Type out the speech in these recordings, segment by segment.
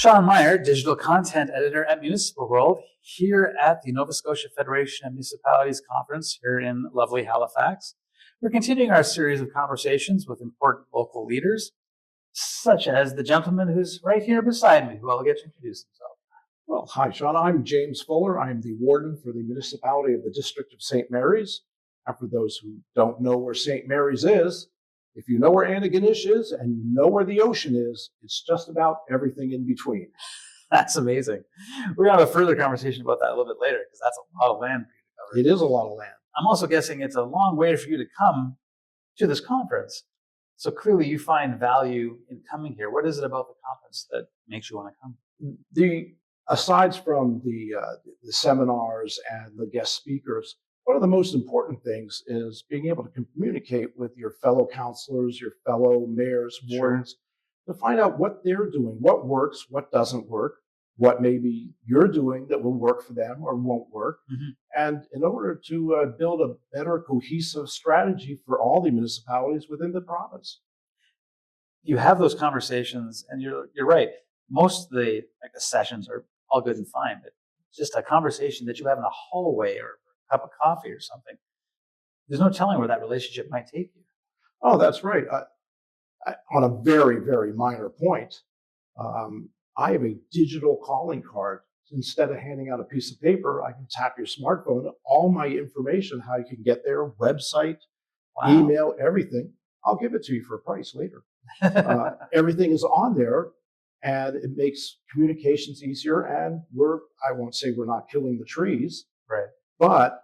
Sean Meyer, digital content editor at Municipal World, here at the Nova Scotia Federation of Municipalities Conference here in lovely Halifax. We're continuing our series of conversations with important local leaders, such as the gentleman who's right here beside me, who I'll get to introduce himself. Well, hi, Sean. I'm James Fuller. I'm the warden for the municipality of the District of St. Mary's. And for those who don't know where St. Mary's is, if you know where Antigonish is and you know where the ocean is, it's just about everything in between. That's amazing. We're going to have a further conversation about that a little bit later, because that's a lot of land for you to cover. It is a lot of land. I'm also guessing it's a long way for you to come to this conference. So clearly you find value in coming here. What is it about the conference that makes you want to come? Aside from the seminars and the guest speakers, one of the most important things is being able to communicate with your fellow councilors, your fellow mayors, wardens, to find out what they're doing, what works, what doesn't work, what maybe you're doing that will work for them or won't work. And in order to build a better cohesive strategy for all the municipalities within the province. You have those conversations, and you're right. Most of the sessions are all good and fine, but just a conversation that you have in a hallway or a cup of coffee or something, there's no telling where that relationship might take you. Oh, that's right. On a very, very minor point, I have a digital calling card. Instead of handing out a piece of paper, I can tap your smartphone, all my information, how you can get there, website, email, everything. I'll give it to you for a price later. Everything is on there, and it makes communications easier. And I won't say we're not killing the trees, right? But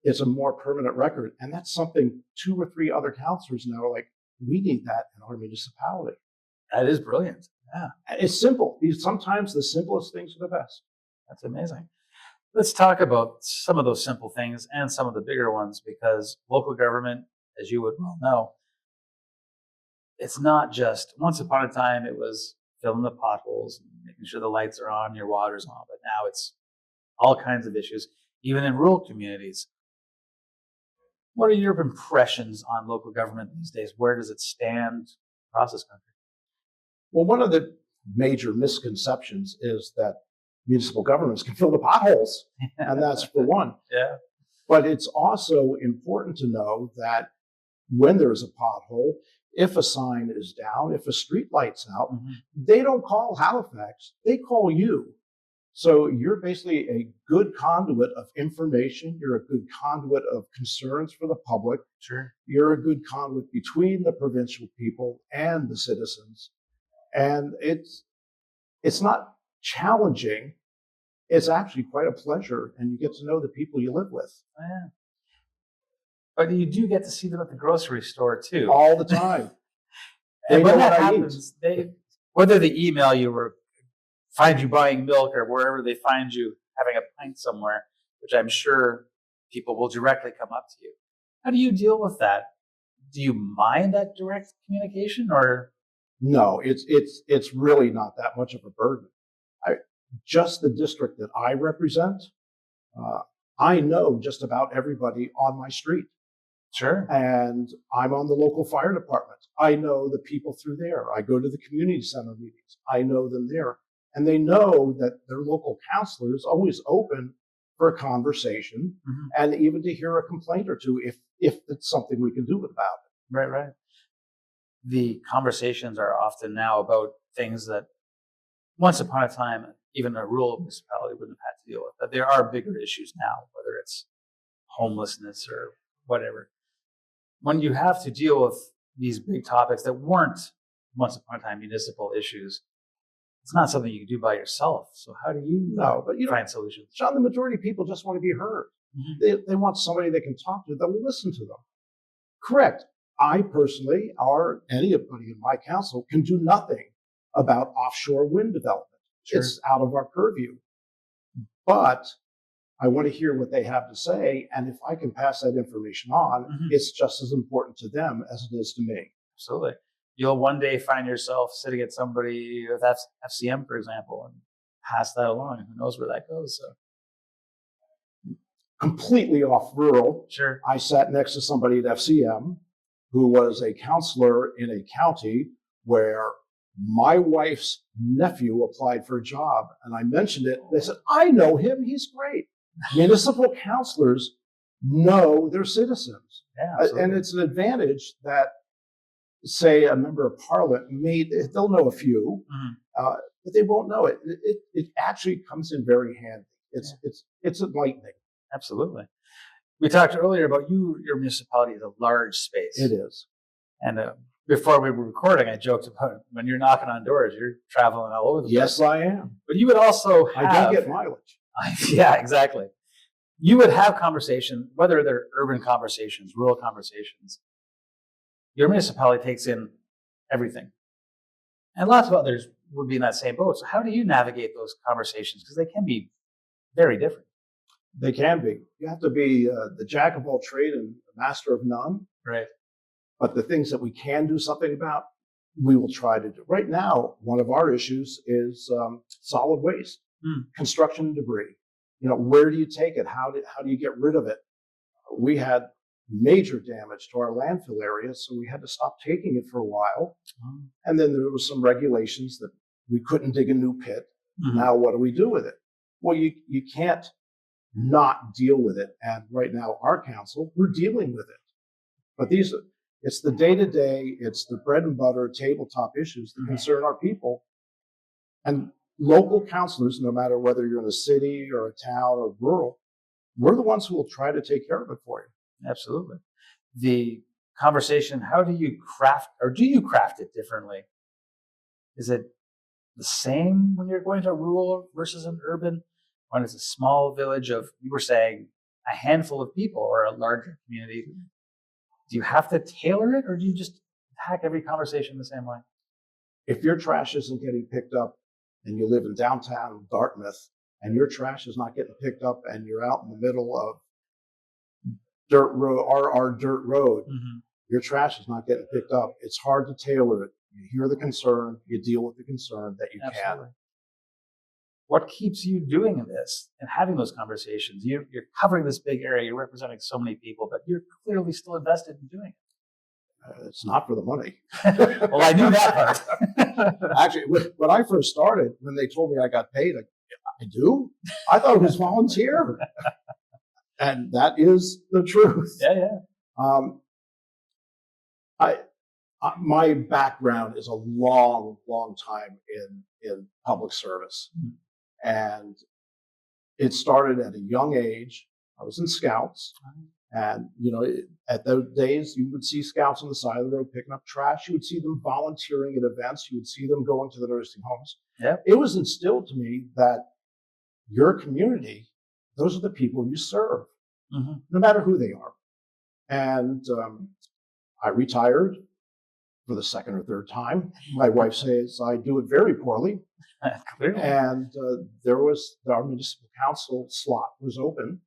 it's a more permanent record. And that's something 2 or 3 other councilors now are like, we need that in our municipality. That is brilliant. Yeah. It's simple. Sometimes the simplest things are the best. That's amazing. Let's talk about some of those simple things and some of the bigger ones, because local government, as you would well know, it's not just, once upon a time, it was filling the potholes and making sure the lights are on, your water's on, but now it's all kinds of issues, even in rural communities. What are your impressions on local government these days? Where does it stand across this country? Well, one of the major misconceptions is that municipal governments can fill the potholes, and that's for one. Yeah. But it's also important to know that when there's a pothole, if a sign is down, if a street light's out, they don't call Halifax, they call you. So you're basically a good conduit of information. You're a good conduit of concerns for the public. Sure. You're a good conduit between the provincial people and the citizens. And it's not challenging. It's actually quite a pleasure, and you get to know the people you live with. Oh, yeah. But you do get to see them at the grocery store too. All the time. And when that happens, whether they email you or find you buying milk or wherever they find you having a pint somewhere, which I'm sure people will directly come up to you. How do you deal with that? Do you mind that direct communication, or? No, it's really not that much of a burden. Just the district that I represent, I know just about everybody on my street. Sure. And I'm on the local fire department. I know the people through there. I go to the community center meetings. I know them there. And they know that their local counselor is always open for a conversation and even to hear a complaint or two if it's something we can do about it. Right, right. The conversations are often now about things that once upon a time, even a rural municipality wouldn't have had to deal with. But there are bigger issues now, whether it's homelessness or whatever. When you have to deal with these big topics that weren't once upon a time municipal issues, it's not something you can do by yourself. So how do you find solutions? John, the majority of people just want to be heard. They want somebody they can talk to that will listen to them. Correct. I personally, or anybody in my council, can do nothing about offshore wind development. Sure. It's out of our purview. But I want to hear what they have to say. And if I can pass that information on, it's just as important to them as it is to me. Absolutely. You'll one day find yourself sitting at somebody with FCM, for example, and pass that along. Who knows where that goes? So. Completely off rural. Sure. I sat next to somebody at FCM who was a counselor in a county where My wife's nephew applied for a job, and I mentioned it. They said, I know him. He's great. Municipal councilors know their citizens. Yeah, And it's an advantage that, say, a member of parliament they'll know a few, but they won't know it. It actually comes in very handy. It's enlightening. Absolutely. We talked earlier about your municipality is a large space. It is. And before we were recording, I joked about when you're knocking on doors, you're traveling all over the place. Yes, I am. But you would also have... I don't get mileage. Yeah, exactly. You would have conversations, whether they're urban conversations, rural conversations. Your municipality takes in everything. And lots of others would be in that same boat. So how do you navigate those conversations? Because they can be very different. They can be. You have to be the jack of all trade and the master of none. Right. But the things that we can do something about, we will try to do. Right now, one of our issues is solid waste, construction debris. Where do you take it? How do you get rid of it? We had major damage to our landfill area, so we had to stop taking it for a while. And then there was some regulations that we couldn't dig a new pit. Now, what do we do with it? Well, you can't not deal with it. And right now, our council, we're dealing with it. But it's the day-to-day, it's the bread and butter tabletop issues that concern our people. And local councilors, no matter whether you're in a city or a town or rural, we're the ones who will try to take care of it for you. Absolutely. The conversation, how do you craft it differently? Is it the same when you're going to rural versus an urban? When it's a small village of, you were saying, a handful of people or a larger community, do you have to tailor it, or do you just attack every conversation the same way? If your trash isn't getting picked up and you live in downtown Dartmouth and your trash is not getting picked up and you're out in the middle of dirt road, your trash is not getting picked up, it's hard to tailor it. You hear the concern, you deal with the concern that you can. What keeps you doing this and having those conversations? You're covering this big area, you're representing so many people, but you're clearly still invested in doing it. It's not for the money. Well, I knew that part. Actually, when I first started, when they told me I got paid, I do? I thought it was volunteer. And that is the truth. Yeah. My background is a long, long time in public service. And it started at a young age. I was in Scouts. And, at those days, you would see Scouts on the side of the road picking up trash. You would see them volunteering at events. You would see them going to the nursing homes. Yeah. It was instilled to me that your community, those are the people you serve, no matter who they are. And I retired for the second or third time. My wife says I do it very poorly. Clearly. And our municipal council slot was open.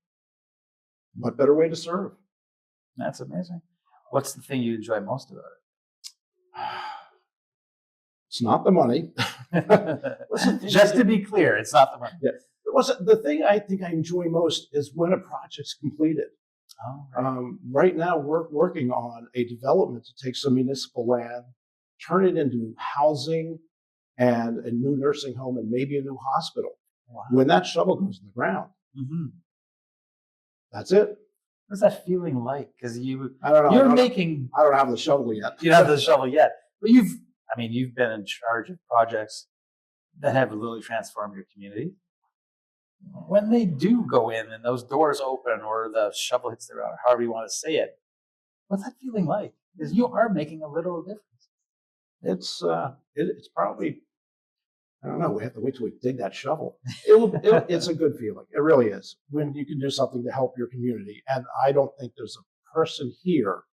What better way to serve? That's amazing. What's the thing you enjoy most about it? It's not the money. Just to be clear, it's not the money. Yeah. The thing I think I enjoy most is when a project's completed. Oh, right. Right now, we're working on a development to take some municipal land, turn it into housing and a new nursing home and maybe a new hospital. Wow. When that shovel goes in the ground, that's it. What's that feeling like? Because I don't know. I don't have the shovel yet. You don't have the shovel yet, but you've been in charge of projects that have really transformed your community. When they do go in and those doors open or the shovel hits the ground, however you want to say it, what's that feeling like? Because you are making a literal difference. It's probably, I don't know. We have to wait till we dig that shovel. It's a good feeling. It really is when you can do something to help your community. And I don't think there's a person here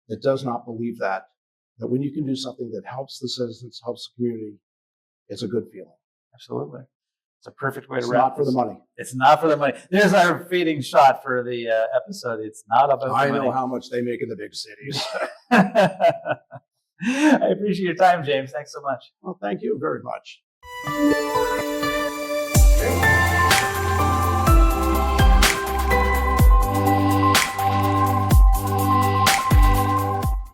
that does not believe that when you can do something that helps the citizens, helps the community, it's a good feeling. Absolutely. It's a perfect way to It's wrap not for the money. It's not for the money. There's our fading shot for the episode. It's not about the money. I know how much they make in the big cities. I appreciate your time, James. Thanks so much. Well, thank you very much.